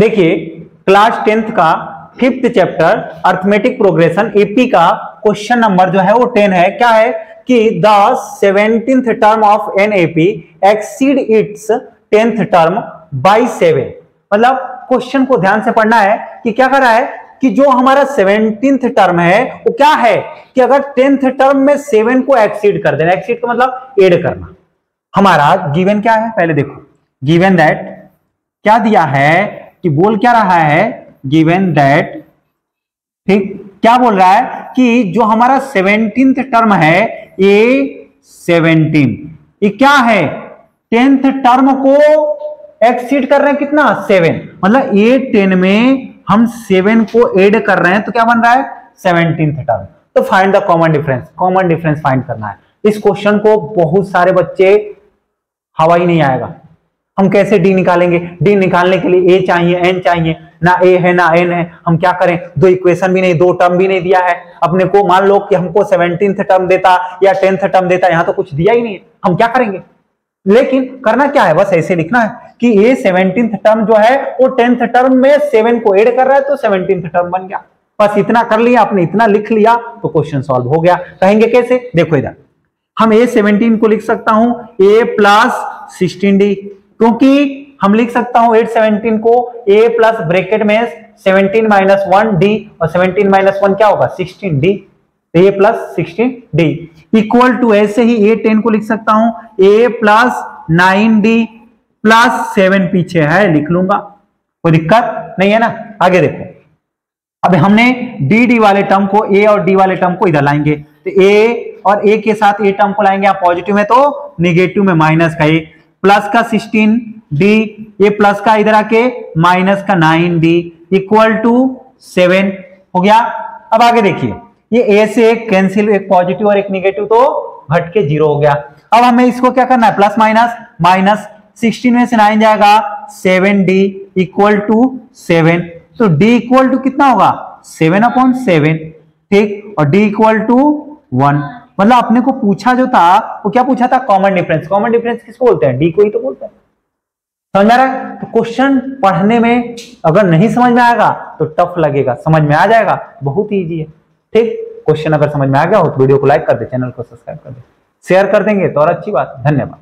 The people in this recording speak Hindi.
देखिए क्लास 10th का 5th chapter arithmetic progression AP का क्वेश्चन नंबर जो है वो 10 है। क्या है कि the 17th term of an AP exceed it's 10th term by 7। मतलब क्वेश्चन को ध्यान से पढ़ना है कि क्या कर रहा है कि जो हमारा 17th टर्म है वो क्या है कि अगर 10th टर्म में 7 को एक्सीड कर देना, एक्सीड का मतलब ऐड करना। हमारा गिवन क्या है पहले देखो, गिवन दैट क्या दिया है कि बोल क्या रहा है, गिवन दैट, ठीक, क्या बोल रहा है कि जो हमारा 17th टर्म है ये 17 ये क्या है 10th टर्म को एक्सीड कर रहे हैं कितना 7, मतलब ये 10 में हम 7 को ऐड कर रहे हैं तो क्या बन रहा है 17th टर्म। तो find the common difference, common difference find करना है। इस क्वेश्चन को बहुत सारे बच्चे हवा ही नहीं आएगा, हम कैसे डी निकालेंगे, डी निकालने के लिए ए चाहिए एन चाहिए, ना ए है ना एन है, हम क्या करें, दो इक्वेशन भी नहीं, दो टर्म भी नहीं दिया है अपने को। मान लो कि हमको 17th टर्म देता या 10th टर्म देता, यहां तो कुछ दिया ही नहीं है, हम क्या करेंगे। लेकिन करना क्या है, बस ऐसे लिखना है कि ये 17th टर्म जो है वो 10th टर्म में 7 को ऐड कर रहा है तो 17th टर्म बन गया। बस इतना कर लिया आपने, इतना लिख लिया तो क्वेश्चन सॉल्व हो गया। कहेंगे कैसे, देखो इधर हम ए 17 को लिख सकता हूं ए प्लस 16d, क्योंकि हम लिख सकता हूं 817 को a प्लस ब्रैकेट में 17 माइनस 1d और 17 माइनस 1 क्या होगा 16d, a plus 16d equal to ऐसे ही a 10 को लिख सकता हूं a प्लस 9d प्लस 7 पीछे है लिख लूंगा, कोई दिक्कत नहीं है ना। आगे देखो, अब हमने dd वाले टर्म को a और d वाले टर्म को इधर लाएंगे तो a और a के साथ a टर्म को लाएंगे, आप पॉजिटिव में तो नेगेटिव में माइनस का a प्लस का 16d, ये प्लस का इधर आके माइनस का 9d इक्वल टू 7 हो गया। अब आगे देखिए ये a से एक कैंसिल, एक पॉजिटिव और एक नेगेटिव तो घट के 0 हो गया। अब हमें इसको क्या करना है प्लस माइनस, माइनस 16 में से 9 जाएगा 7d इक्वल टू 7, तो d इक्वल टू कितना होगा 7/7, ठीक, और d इक्वल टू 1। मतलब अपने को पूछा जो था वो क्या पूछा था कॉमन डिफरेंस। कॉमन डिफरेंस किसको बोलते हैं, डी को ही तो बोलते हैं। समझ में आ रहा है। तो क्वेश्चन पढ़ने में अगर नहीं समझ में आएगा तो टफ लगेगा, समझ में आ जाएगा बहुत इजी है, ठीक। क्वेश्चन अगर समझ में आ गया हो तो वीडियो को लाइक कर दे, चैनल को सब्सक्राइब कर दे, शेयर कर देंगे तो और अच्छी बात। धन्यवाद।